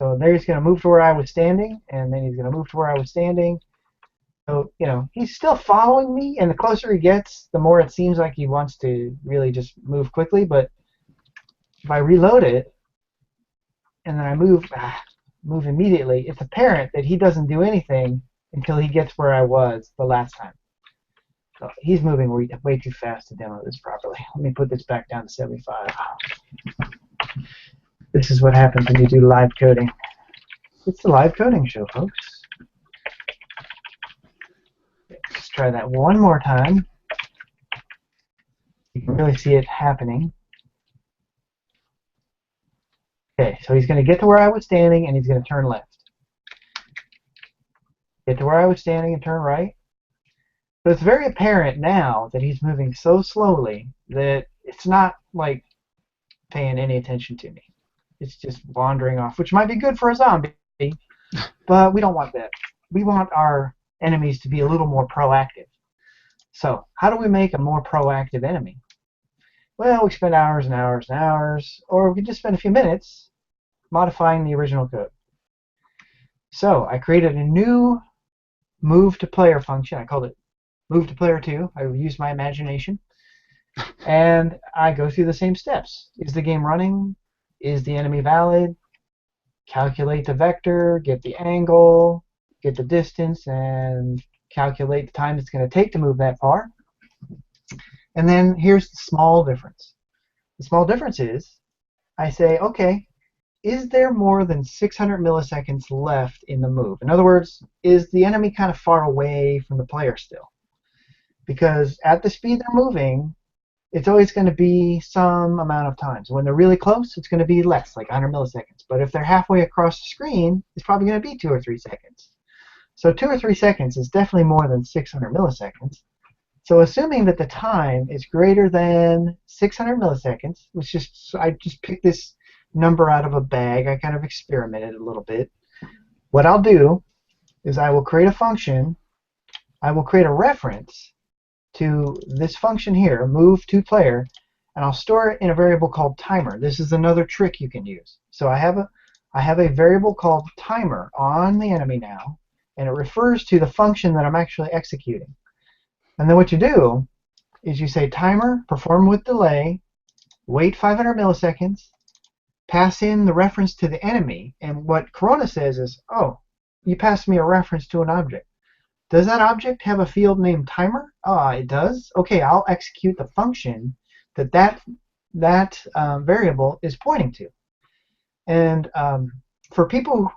So there he's going to move to where I was standing, and then he's going to move to where I was standing. So, he's still following me, and the closer he gets, the more it seems like he wants to really just move quickly. But if I reload it, and then I move immediately, it's apparent that he doesn't do anything until he gets where I was the last time. So he's moving way too fast to demo this properly. Let me put this back down to 75. This is what happens when you do live coding. It's the live coding show, folks. Let's try that one more time. You can really see it happening. Okay, so he's going to get to where I was standing, and he's going to turn left. Get to where I was standing and turn right. But it's very apparent now that he's moving so slowly that it's not like paying any attention to me. It's just wandering off, which might be good for a zombie, but we don't want that. We want our enemies to be a little more proactive. So how do we make a more proactive enemy? Well, we spend hours and hours and hours, or we can just spend a few minutes modifying the original code. So I created a new move to player function. I called it move to player 2. I used my imagination. And I go through the same steps. Is the game running? Is the enemy valid? Calculate the vector, get the angle, get the distance, and calculate the time it's going to take to move that far. And then here's the small difference. The small difference is I say, okay, is there more than 600 milliseconds left in the move? In other words, is the enemy kind of far away from the player still? Because at the speed they're moving, it's always going to be some amount of time. So when they're really close, it's going to be less, like 100 milliseconds. But if they're halfway across the screen, it's probably going to be 2 or 3 seconds. So 2 or 3 seconds is definitely more than 600 milliseconds. So assuming that the time is greater than 600 milliseconds, I just picked this number out of a bag. I kind of experimented a little bit. What I'll do is I will create a function. I will create a reference to this function here, move to player, and I'll store it in a variable called timer. This is another trick you can use. So I have a variable called timer on the enemy now, and it refers to the function that I'm actually executing. And then what you do is you say timer, perform with delay, wait 500 milliseconds, pass in the reference to the enemy, and what Corona says is, oh, you passed me a reference to an object. Does that object have a field named timer? It does. Okay, I'll execute the function that variable is pointing to. And for people,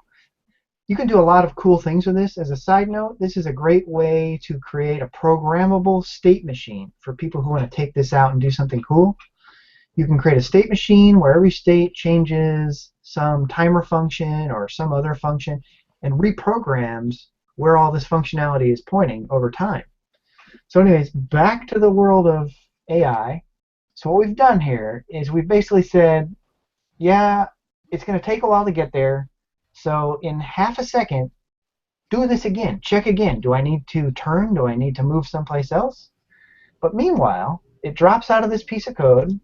you can do a lot of cool things with this. As a side note, this is a great way to create a programmable state machine for people who want to take this out and do something cool. You can create a state machine where every state changes some timer function or some other function and reprograms where all this functionality is pointing over time. So anyways, back to the world of AI. So what we've done here is we've basically said, yeah, it's going to take a while to get there. So in half a second, do this again. Check again. Do I need to turn? Do I need to move someplace else? But meanwhile, it drops out of this piece of code.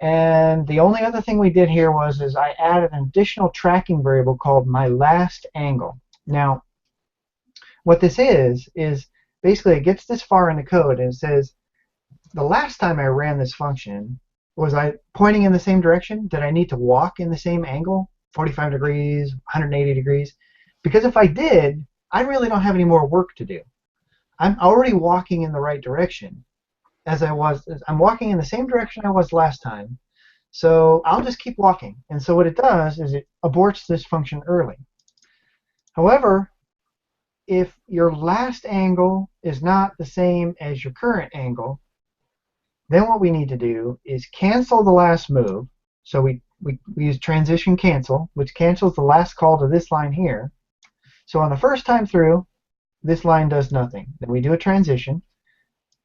And the only other thing we did here was I added an additional tracking variable called my last angle. Now, what this is basically it gets this far in the code and it says, the last time I ran this function, was I pointing in the same direction? Did I need to walk in the same angle, 45 degrees, 180 degrees? Because if I did, I really don't have any more work to do. I'm already walking in the right direction I'm walking in the same direction I was last time. So I'll just keep walking. And so what it does is it aborts this function early. However, if your last angle is not the same as your current angle, then what we need to do is cancel the last move. So we use transition cancel, which cancels the last call to this line here. So on the first time through, this line does nothing. Then we do a transition.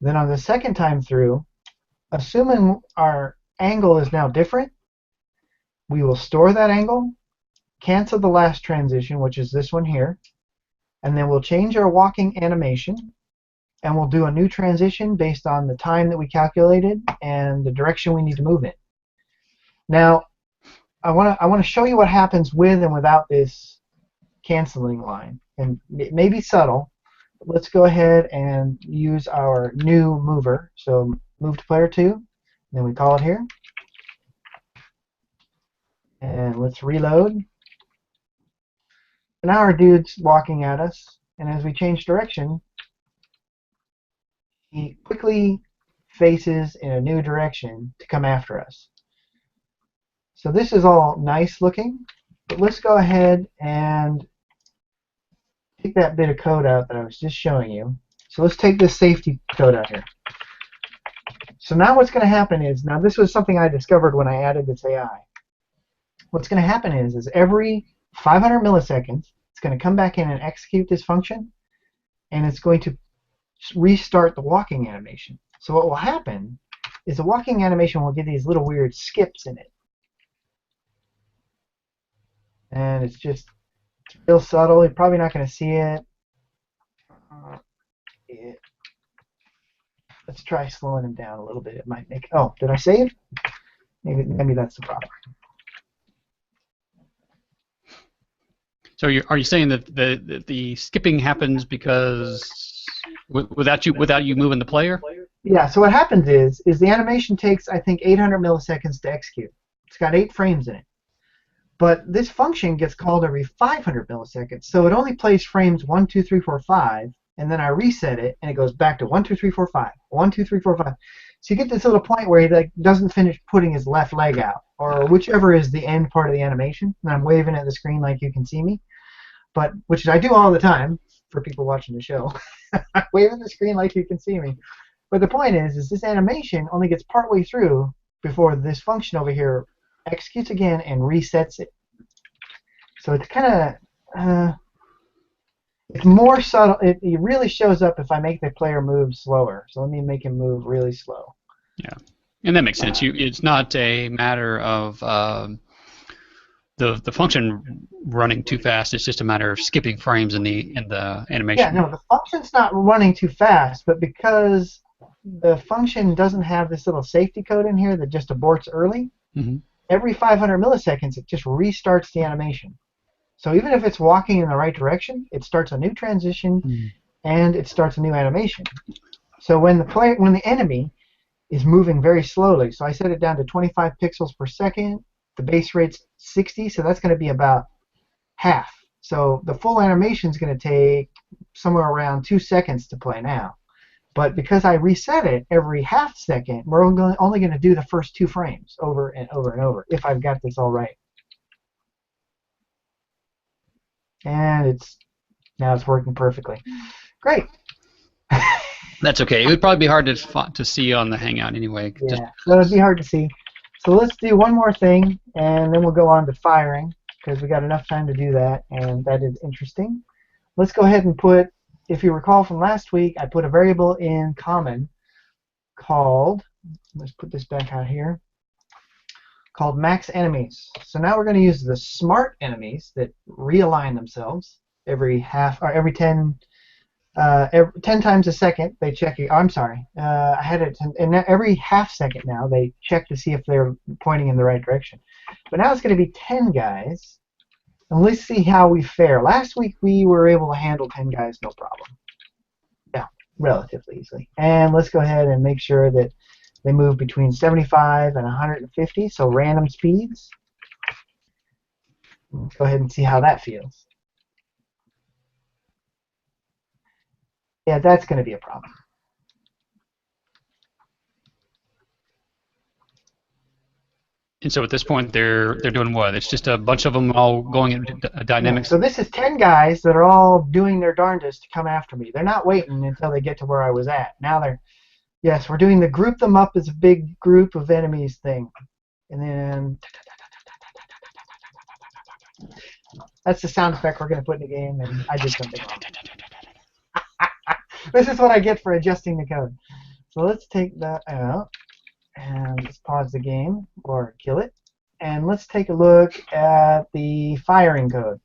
Then on the second time through, assuming our angle is now different, we will store that angle, cancel the last transition, which is this one here, and then we'll change our walking animation, and we'll do a new transition based on the time that we calculated and the direction we need to move in. Now, I want to show you what happens with and without this canceling line, and it may be subtle. But let's go ahead and use our new mover. So move to player 2, and then we call it here, and let's reload. Now our dude's walking at us, and as we change direction, he quickly faces in a new direction to come after us. So this is all nice looking, but let's go ahead and take that bit of code out that I was just showing you. So let's take this safety code out here. So now what's going to happen is, now this was something I discovered when I added this AI. What's going to happen is every 500 milliseconds, it's going to come back in and execute this function, and it's going to restart the walking animation. So what will happen is the walking animation will get these little weird skips in it. And it's real subtle. You're probably not going to see it. Let's try slowing him down a little bit. It might make. Oh, did I save? Maybe that's the problem. So are you saying that the skipping happens because without you moving the player? Yeah. So what happens is the animation takes, I think, 800 milliseconds to execute. It's got 8 frames in it. But this function gets called every 500 milliseconds, so it only plays frames 1, 2, 3, 4, 5, and then I reset it, and it goes back to 1, 2, 3, 4, 5, 1, 2, 3, 4, 5. So you get this little point where he doesn't finish putting his left leg out, or whichever is the end part of the animation. And I'm waving at the screen like you can see me, but which I do all the time for people watching the show. I wave at the screen like you can see me. But the point is this animation only gets partway through before this function over here executes again and resets it. So it's kind of it's more subtle. It really shows up if I make the player move slower. So let me make him move really slow. Yeah, and that makes sense. It's not a matter of the function running too fast. It's just a matter of skipping frames in the animation. Yeah, no, the function's not running too fast, but because the function doesn't have this little safety code in here that just aborts early. Mm-hmm. Every 500 milliseconds, it just restarts the animation. So even if it's walking in the right direction, it starts a new transition and it starts a new animation. So when the enemy is moving very slowly, so I set it down to 25 pixels per second, the base rate's 60, so that's going to be about half. So the full animation is going to take somewhere around 2 seconds to play now. But because I reset it every half second, we're only going to do the first 2 frames over and over and over, if I've got this all right. And now it's working perfectly. Great. That's okay. It would probably be hard to see on the Hangout anyway. Yeah, so it'd be hard to see. So let's do one more thing, and then we'll go on to firing, because we got enough time to do that, and that is interesting. Let's go ahead and put, if you recall from last week, I put a variable in common called, let's put this back out here, called max enemies. So now we're going to use the smart enemies that realign themselves every 10 times a second. They check. I'm sorry, I had it, and every half second now they check to see if they're pointing in the right direction. But now it's going to be 10 guys. And let's see how we fare. Last week we were able to handle 10 guys no problem. Yeah, relatively easily. And let's go ahead and make sure that they move between 75 and 150, so random speeds. Let's go ahead and see how that feels. Yeah, that's going to be a problem. And so at this point, they're doing what? It's just a bunch of them all going into dynamics. Yeah, so this is 10 guys that are all doing their darndest to come after me. They're not waiting until they get to where I was at. Now yes, we're doing the group them up as a big group of enemies thing. And then that's the sound effect we're going to put in the game, and I did something wrong. This is what I get for adjusting the code. So let's take that out. And let's pause the game, or kill it. And let's take a look at the firing code.